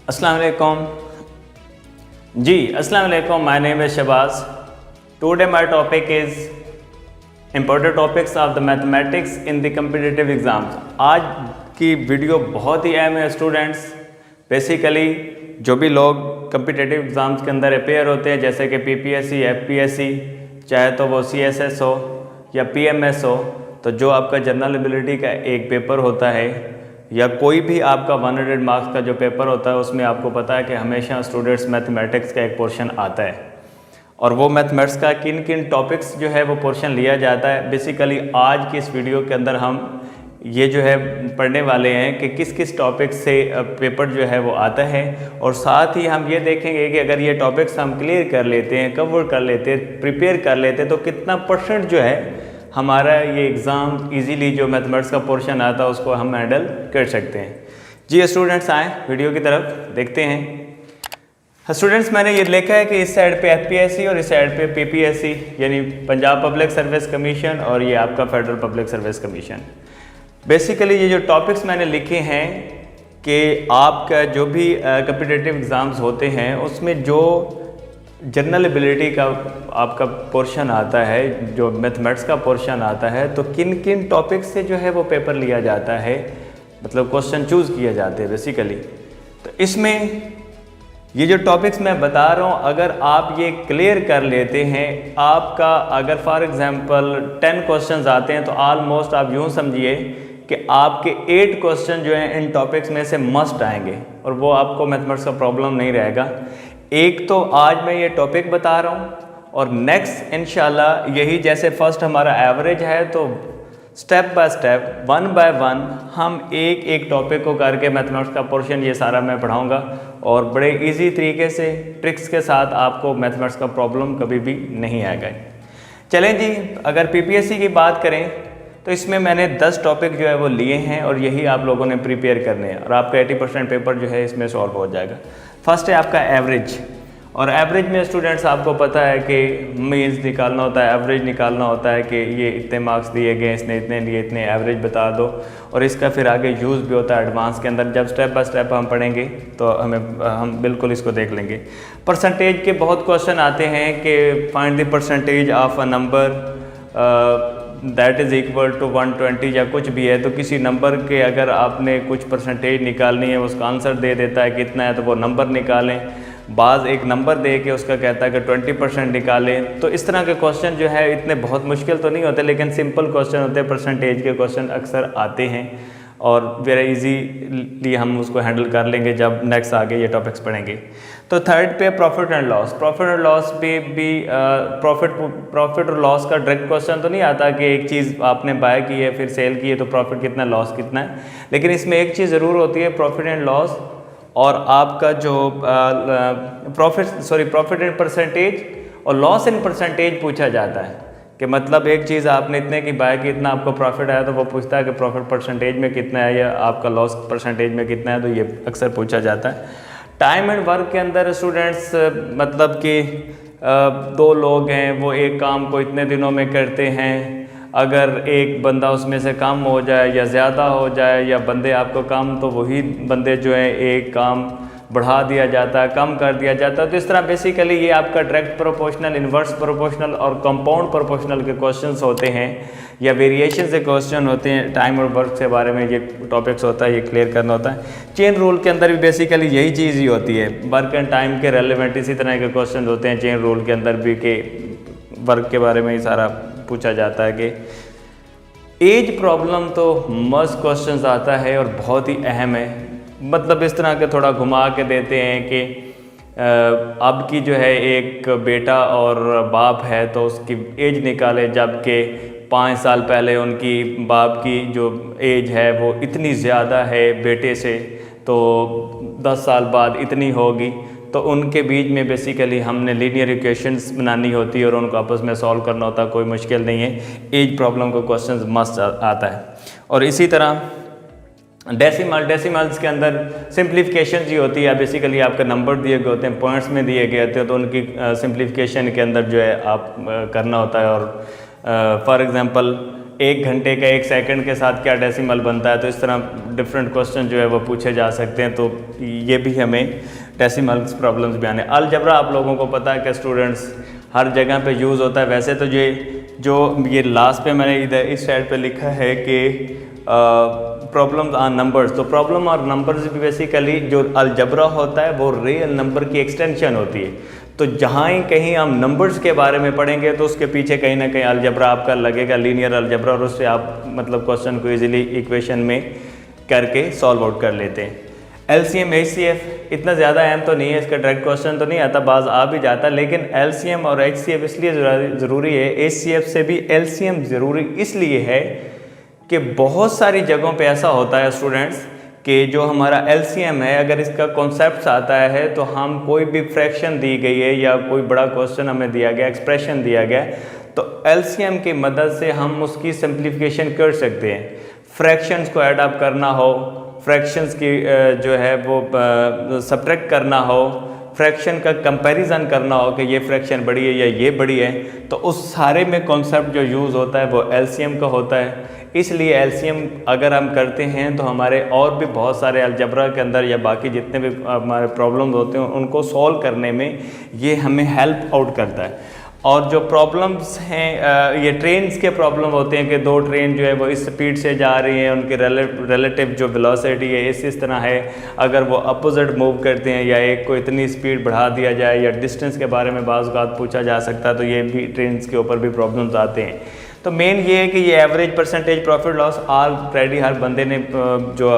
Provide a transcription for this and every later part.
अस्सलाम वालेकुम जी, अस्सलाम वालेकुम। My name is Shahbaz. Today my topic is important topics of the mathematics in the competitive exams. आज की वीडियो बहुत ही अहम है स्टूडेंट्स। बेसिकली जो भी लोग कम्पिटिटिव एग्ज़ाम्स के अंदर अपेयर होते हैं, जैसे कि पीपीएससी, एफपीएससी, चाहे तो वो सीएसएस हो या पीएमएस हो, तो जो आपका जनरल एबिलिटी का एक पेपर होता है या कोई भी आपका 100 मार्क्स का जो पेपर होता है, उसमें आपको पता है कि हमेशा स्टूडेंट्स मैथमेटिक्स का एक पोर्शन आता है और वो मैथमेटिक्स का किन किन टॉपिक्स जो है वो पोर्शन लिया जाता है। बेसिकली आज की इस वीडियो के अंदर हम ये जो है पढ़ने वाले हैं कि किस किस टॉपिक से पेपर जो है वो आता है, और साथ ही हम ये देखेंगे कि अगर ये टॉपिक्स हम क्लियर कर लेते हैं, कवर कर लेते हैं, प्रिपेयर कर लेते हैं, तो कितना परसेंट जो है हमारा ये एग्ज़ाम इजीली जो मैथमेटिक्स का पोर्शन आता है उसको हम हैंडल कर सकते हैं। जी स्टूडेंट्स, आएँ वीडियो की तरफ देखते हैं। स्टूडेंट्स, मैंने ये लिखा है कि इस साइड पे एफपीएससी और इस साइड पे पीपीएससी यानी पंजाब पब्लिक सर्विस कमीशन, और ये आपका federal public service commission. Basically ये जो टॉपिक्स मैंने लिखे हैं कि आपका जो भी कम्पिटिटिव एग्ज़ाम्स होते हैं उसमें जो जनरल एबिलिटी का आपका पोर्शन आता है, जो मैथमेटिक्स का पोर्शन आता है, तो किन किन टॉपिक से जो है वो पेपर लिया जाता है, मतलब क्वेश्चन चूज़ किए जाते हैं बेसिकली। तो इसमें ये जो टॉपिक्स मैं बता रहा हूँ, अगर आप ये क्लियर कर लेते हैं, आपका अगर फॉर एग्जांपल 10 क्वेश्चंस आते हैं तो ऑलमोस्ट आप यूँ समझिए कि आपके 8 क्वेश्चन जो हैं इन टॉपिक्स में से मस्ट आएंगे और वो आपको मैथमेटिक्स का प्रॉब्लम नहीं रहेगा। एक तो आज मैं ये टॉपिक बता रहा हूँ और नेक्स्ट इंशाल्लाह यही जैसे फर्स्ट हमारा एवरेज है, तो step by step, one by one हम एक एक टॉपिक को करके मैथमेटिक्स का पोर्शन ये सारा मैं पढ़ाऊँगा और बड़े इजी तरीके से ट्रिक्स के साथ आपको मैथमेटिक्स का प्रॉब्लम कभी भी नहीं आएगा। चलें जी, अगर पीपीएससी की बात करें तो इसमें मैंने 10 टॉपिक जो है वो लिए हैं और यही आप लोगों ने प्रिपेयर करने हैं और आपका 80% पेपर जो है इसमें सॉल्व हो जाएगा। फर्स्ट है आपका एवरेज, और एवरेज में स्टूडेंट्स आपको पता है कि मीन्स निकालना होता है, एवरेज निकालना होता है कि ये इतने मार्क्स दिए गए, इसने इतने लिए, इतने एवरेज बता दो, और इसका फिर आगे यूज़ भी होता है एडवांस के अंदर। जब स्टेप बाय स्टेप हम पढ़ेंगे तो हम बिल्कुल इसको देख लेंगे। परसेंटेज के बहुत क्वेश्चन आते हैं कि find the percentage of a number that is equal to 120 या कुछ भी है, तो किसी नंबर के अगर आपने कुछ परसेंटेज निकालनी है, उसका आंसर दे देता है कितना है, तो वो नंबर निकालें। बाज़ एक नंबर दे के उसका कहता है कि 20% निकालें। तो इस तरह के क्वेश्चन जो है इतने बहुत मुश्किल तो नहीं होते, लेकिन सिंपल क्वेश्चन होते हैं, परसेंटेज के क्वेश्चन अक्सर आते हैं और वेरी इजीली हम उसको हैंडल कर लेंगे जब नेक्स्ट आगे ये टॉपिक्स पढ़ेंगे। तो थर्ड पे profit and loss. Profit and loss पे भी प्रॉफिट और लॉस का डायरेक्ट क्वेश्चन तो नहीं आता कि एक चीज़ आपने बाय की है फिर सेल की है तो प्रॉफिट कितना, लॉस कितना है, लेकिन इसमें एक चीज़ ज़रूर होती है, प्रॉफिट एंड लॉस और आपका जो प्रॉफिट इन परसेंटेज और लॉस इन परसेंटेज पूछा जाता है कि मतलब एक चीज़ आपने इतने की बाय की, इतना आपको प्रॉफिट आया, तो वो पूछता है कि प्रॉफिट परसेंटेज में कितना है या आपका लॉस परसेंटेज में कितना है, तो ये अक्सर पूछा जाता है। टाइम एंड वर्क के अंदर स्टूडेंट्स मतलब कि 2 लोग हैं, वो एक काम को इतने दिनों में करते हैं, अगर एक बंदा उसमें से कम हो जाए या ज़्यादा हो जाए या बंदे आपको कम, तो वही बंदे जो हैं एक काम बढ़ा दिया जाता है, कम कर दिया जाता है। तो इस तरह बेसिकली ये आपका डायरेक्ट प्रोपोर्शनल, इन्वर्स प्रोपोर्शनल और कंपाउंड प्रोपोर्शनल के क्वेश्चंस होते हैं या वेरिएशन से क्वेश्चन होते हैं। टाइम और वर्क के बारे में ये टॉपिक्स होता है, ये क्लियर करना होता है। चेन रूल के अंदर भी बेसिकली यही चीज़ ही होती है, वर्क एंड टाइम के रेलिवेंट इसी तरह के क्वेश्चन होते हैं चेन रूल के अंदर भी, कि वर्क के बारे में ही सारा पूछा जाता है। कि एज प्रॉब्लम तो मस्ट क्वेश्चन आता है और बहुत ही अहम है, मतलब इस तरह के थोड़ा घुमा के देते हैं कि अब की जो है एक बेटा और बाप है तो उसकी एज निकाले, जबकि 5 साल पहले उनकी बाप की जो एज है वो इतनी ज़्यादा है बेटे से, तो 10 साल बाद इतनी होगी। तो उनके बीच में बेसिकली हमने लीनियर इक्वेशंस बनानी होती है और उनको आपस में सॉल्व करना होता है, कोई मुश्किल नहीं है। एज प्रॉब्लम का क्वेश्चन मस्ट आता है। और इसी तरह डेसिमल्स के अंदर सिंप्लीफिकेशन जी होती है, बेसिकली आपका नंबर दिए गए होते हैं, पॉइंट्स में दिए गए होते हैं, तो उनकी सिंप्लीफिकेशन के अंदर जो है आप करना होता है। और फॉर एग्जांपल 1 घंटे का 1 सेकंड के साथ क्या डेसिमल बनता है, तो इस तरह डिफरेंट क्वेश्चन जो है वो पूछे जा सकते हैं। तो ये भी हमें डेसिमल्स प्रॉब्लम्स भी आने। अलजबरा आप लोगों को पता है कि स्टूडेंट्स हर जगह पे यूज़ होता है। वैसे तो ये लास्ट पे मैंने इधर इस साइड पे लिखा है कि प्रॉब्लम्स आर नंबर्स, तो प्रॉब्लम और नंबर्स भी बेसिकली जो अलजबरा होता है वो रियल नंबर की एक्सटेंशन होती है। तो जहाँ ही कहीं हम नंबर्स के बारे में पढ़ेंगे तो उसके पीछे कहीं ना कहीं अलजबरा आपका लगेगा, लीनियर अलजबरा, और उससे आप मतलब क्वेश्चन को इजीली इक्वेशन में करके सॉल्व आउट कर लेते हैं। LCM HCF इतना ज़्यादा अहम तो नहीं है, इसका डायरेक्ट क्वेश्चन तो नहीं आता, बाज आ भी जाता, लेकिन LCM और HCF इसलिए ज़रूरी है, HCF से भी LCM ज़रूरी इसलिए है कि बहुत सारी जगहों पे ऐसा होता है स्टूडेंट्स कि जो हमारा LCM है, अगर इसका कॉन्सेप्ट आता है तो हम कोई भी फ्रैक्शन दी गई है या कोई बड़ा क्वेश्चन हमें दिया गया, एक्सप्रेशन दिया गया, तो LCM की मदद से हम उसकी सिंप्लीफिकेशन कर सकते हैं। फ्रैक्शंस को ऐड अप करना हो, फ्रैक्शंस की जो है वो सब्ट्रैक्ट करना हो, फ्रैक्शन का कंपैरिजन करना हो कि ये फ्रैक्शन बड़ी है या ये बड़ी है, तो उस सारे में कॉन्सेप्ट जो यूज़ होता है वो LCM का होता है। इसलिए LCM अगर हम करते हैं तो हमारे और भी बहुत सारे अलजबरा के अंदर या बाकी जितने भी हमारे प्रॉब्लम होते हैं उनको सॉल्व करने में ये हमें हेल्प आउट करता है। और जो प्रॉब्लम्स हैं ये ट्रेन्स के प्रॉब्लम होते हैं कि 2 ट्रेन जो है वो इस स्पीड से जा रही हैं, उनकी रिलेटिव जो वेलोसिटी है इस तरह है, अगर वो अपोजिट मूव करते हैं या एक को इतनी स्पीड बढ़ा दिया जाए, या डिस्टेंस के बारे में बाज़ बात पूछा जा सकता है, तो ये भी ट्रेन्स के ऊपर भी प्रॉब्लम्स आते हैं। तो मेन ये है कि ये average percentage profit loss already हर बंदे ने जो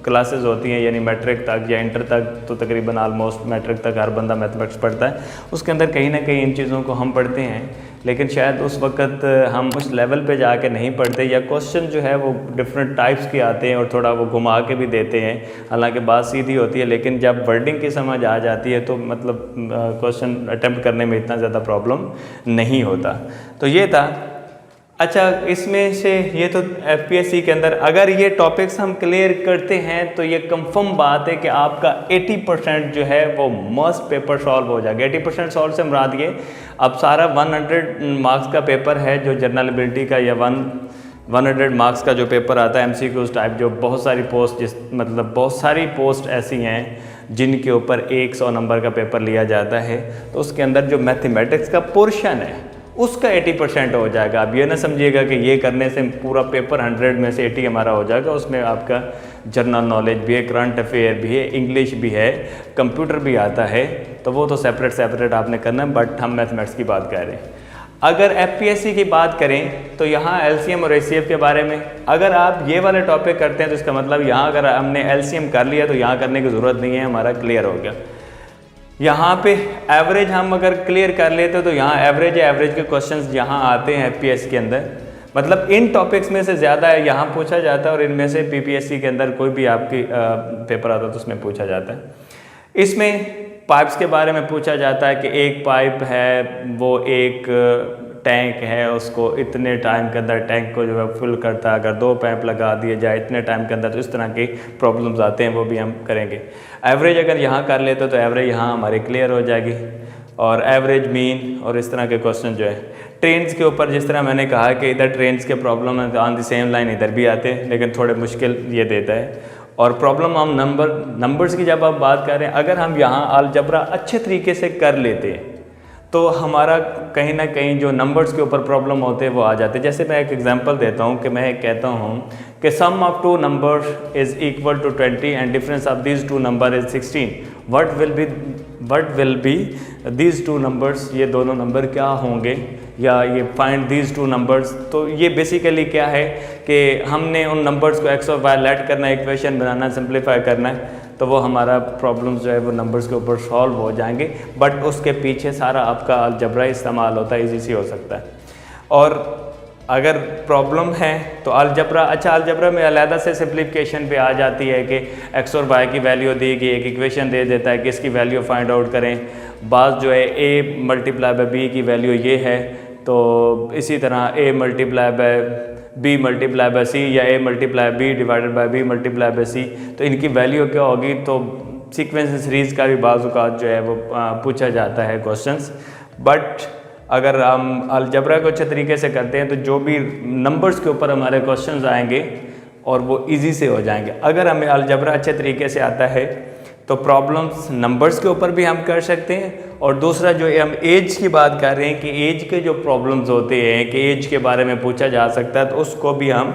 क्लासेस होती हैं यानी मैट्रिक तक या इंटर तक, तो तकरीबन आलमोस्ट मैट्रिक तक हर बंदा मैथमेटिक्स पढ़ता है, उसके अंदर कहीं ना कहीं इन चीज़ों को हम पढ़ते हैं, लेकिन शायद उस वक्त हम उस लेवल पे जाके नहीं पढ़ते, या क्वेश्चन जो है वो डिफरेंट टाइप्स के आते हैं और थोड़ा वो घुमा के भी देते हैं, हालांकि बात सीधी होती है, लेकिन जब वर्डिंग की समझ आ जाती है तो मतलब क्वेश्चन अटैम्प्ट करने में इतना ज़्यादा प्रॉब्लम नहीं होता। तो ये था। अच्छा, इसमें से ये तो FPSC के अंदर अगर ये टॉपिक्स हम क्लियर करते हैं तो ये कंफर्म बात है कि आपका 80% जो है वो मस्ट पेपर सॉल्व हो जाएगा। 80% सॉल्व से मुराद ये, अब सारा 100 मार्क्स का पेपर है जो जनरल एबिलिटी का, या 100 मार्क्स का जो पेपर आता है MCQs टाइप, जो बहुत सारी पोस्ट मतलब बहुत सारी पोस्ट ऐसी हैं जिनके ऊपर 100 नंबर का पेपर लिया जाता है, तो उसके अंदर जो मैथमेटिक्स का पोर्शन है उसका 80% हो जाएगा। आप ये ना समझिएगा कि ये करने से पूरा पेपर 100 में से 80 हमारा हो जाएगा। उसमें आपका जनरल नॉलेज भी है, करंट अफेयर भी है, इंग्लिश भी है, कंप्यूटर भी आता है, तो वो तो सेपरेट आपने करना है, बट हम मैथमेटिक्स की बात कर रहे हैं। अगर FPSC की बात करें तो यहाँ LCM और HCF के बारे में अगर आप ये वाले टॉपिक करते हैं तो इसका मतलब यहाँ अगर हमने LCM कर लिया तो यहाँ करने की ज़रूरत नहीं है, हमारा क्लियर हो गया। यहाँ पे एवरेज हम अगर क्लियर कर लेते तो यहाँ एवरेज के क्वेश्चंस यहाँ आते हैं FPSC के अंदर, मतलब इन टॉपिक्स में से ज़्यादा है यहाँ पूछा जाता है, और इनमें से PPSC के अंदर कोई भी आपकी पेपर आता है तो उसमें पूछा जाता है। इसमें पाइप्स के बारे में पूछा जाता है कि एक पाइप है वो एक टैंक है, उसको इतने टाइम के अंदर टैंक को जो है फुल करता है, अगर 2 पाइप लगा दिए जाए इतने टाइम के अंदर, तो इस तरह के प्रॉब्लम्स आते हैं, वो भी हम करेंगे। एवरेज अगर यहाँ कर लेते तो एवरेज यहाँ हमारी क्लियर हो जाएगी, और एवरेज मीन और इस तरह के क्वेश्चन जो है ट्रेन्स के ऊपर, जिस तरह मैंने कहा कि इधर ट्रेन्स के problem on the same line इधर भी आते हैं, लेकिन थोड़े मुश्किल ये देता है। और प्रॉब्लम हम नंबर्स की जब आप बात कर रहे हैं, अगर हम यहाँ अलजबरा अच्छे तरीके से कर लेते हैं तो हमारा कहीं ना कहीं जो नंबर्स के ऊपर प्रॉब्लम होते हैं वो आ जाते हैं। जैसे मैं एक एग्जांपल देता हूँ कि मैं कहता हूँ कि sum of 2 numbers is equal to 20 and difference of these 2 number is 16, what will be these 2 numbers, ये दोनों नंबर क्या होंगे, या ये फाइंड दीज 2 नंबर्स। तो ये बेसिकली क्या है कि हमने उन नंबर्स को एक्स और वाई लेट करना है, इक्वेशन बनाना, सिंप्लीफाई करना है, तो वो हमारा प्रॉब्लम्स जो है वो नंबर्स के ऊपर सॉल्व हो जाएंगे, बट उसके पीछे सारा आपका अलजबरा इस्तेमाल होता है, इजी सी हो सकता है। और अगर प्रॉब्लम है तो अलजबरा, अच्छा अलजबरा में अलहदा से सिंप्लीफिकेशन पे आ जाती है कि एक्स और वाई की वैल्यू दी गई, एक इक्वेशन दे देता है कि इसकी वैल्यू फाइंड आउट करें, बात जो है a मल्टीप्लाई बाय b की वैल्यू ये है, तो इसी तरह a multiply by b multiply by c या a multiply b divided by b multiply by c, तो इनकी वैल्यू क्या होगी। तो सीक्वेंस सीरीज़ का भी बाज़ औक़ात जो है वो पूछा जाता है क्वेश्चंस, बट अगर हम अलजबरा को अच्छे तरीके से करते हैं तो जो भी नंबर्स के ऊपर हमारे क्वेश्चंस आएंगे और वो इजी से हो जाएंगे। अगर हमें अलजबरा अच्छे तरीके से आता है तो प्रॉब्लम्स नंबर्स के ऊपर भी हम कर सकते हैं। और दूसरा जो हम एज की बात कर रहे हैं कि एज के जो प्रॉब्लम्स होते हैं कि एज के बारे में पूछा जा सकता है, तो उसको भी हम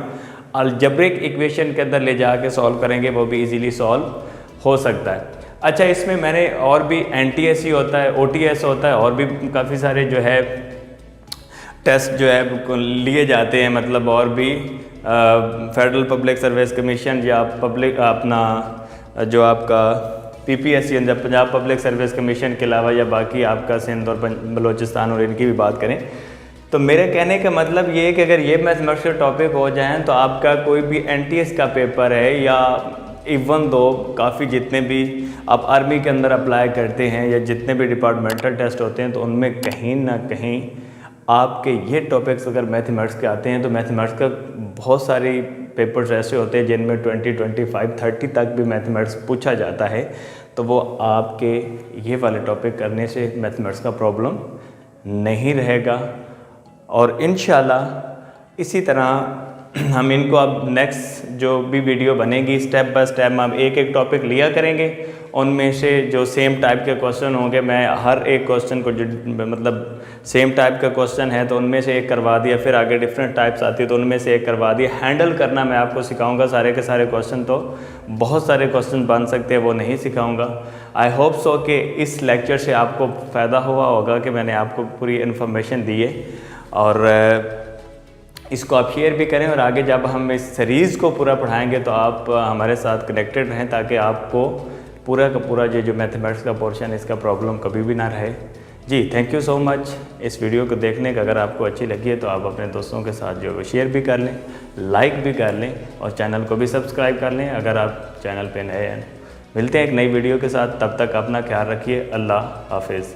अलजब्रिक इक्वेशन के अंदर ले जाके सॉल्व करेंगे, वो भी इजीली सॉल्व हो सकता है। अच्छा, इसमें मैंने और भी NTSE होता है, OTS होता है, और भी काफ़ी सारे जो है टेस्ट जो है लिए जाते हैं, मतलब और भी फेडरल पब्लिक सर्विस कमीशन या पब्लिक अपना जो आपका PPSC Punjab public service commission के अलावा या बाकी आपका सिंध और बलूचिस्तान और इनकी भी बात करें, तो मेरे कहने का मतलब ये है कि अगर ये मैथमेटिक्स के टॉपिक हो जाएं तो आपका कोई भी NTS का पेपर है या इवन दो काफ़ी जितने भी आप आर्मी के अंदर अप्लाई करते हैं या जितने भी डिपार्टमेंटल टेस्ट होते हैं, तो उनमें कहीं ना कहीं आपके ये टॉपिक्स अगर मैथमेटिक्स के आते हैं तो मैथमेटिक्स का बहुत सारी पेपर्स ऐसे होते हैं जिनमें 20, 25, 30 तक भी मैथमेटिक्स पूछा जाता है। तो वो आपके ये वाले टॉपिक करने से मैथमेटिक्स का प्रॉब्लम नहीं रहेगा। और इंशाल्लाह इसी तरह हम इनको अब नेक्स्ट जो भी वीडियो बनेगी स्टेप बाय स्टेप हम एक एक टॉपिक लिया करेंगे। उनमें से जो सेम टाइप के क्वेश्चन होंगे, मैं हर एक क्वेश्चन को जो मतलब सेम टाइप का क्वेश्चन है तो उनमें से एक करवा दिया, फिर आगे डिफरेंट टाइप्स आती है तो उनमें से एक करवा दिया। हैंडल करना मैं आपको सिखाऊंगा, सारे के सारे क्वेश्चन तो बहुत सारे क्वेश्चन बन सकते हैं, वो नहीं सिखाऊंगा। आई होप सो कि इस लेक्चर से आपको फ़ायदा हुआ होगा कि मैंने आपको पूरी इन्फॉर्मेशन दी है, और इसको आप शेयर भी करें। और आगे जब हम इस सीरीज़ को पूरा पढ़ाएंगे तो आप हमारे साथ कनेक्टेड रहें, ताकि आपको पूरा का पूरा जो मैथमेटिक्स का पोर्शन इसका प्रॉब्लम कभी भी ना रहे। जी, थैंक यू सो मच इस वीडियो को देखने का। अगर आपको अच्छी लगी है तो आप अपने दोस्तों के साथ जो है शेयर भी कर लें, लाइक भी कर लें, और चैनल को भी सब्सक्राइब कर लें अगर आप चैनल पे नए हैं। मिलते हैं एक नई वीडियो के साथ, तब तक अपना ख्याल रखिए। अल्लाह हाफिज़।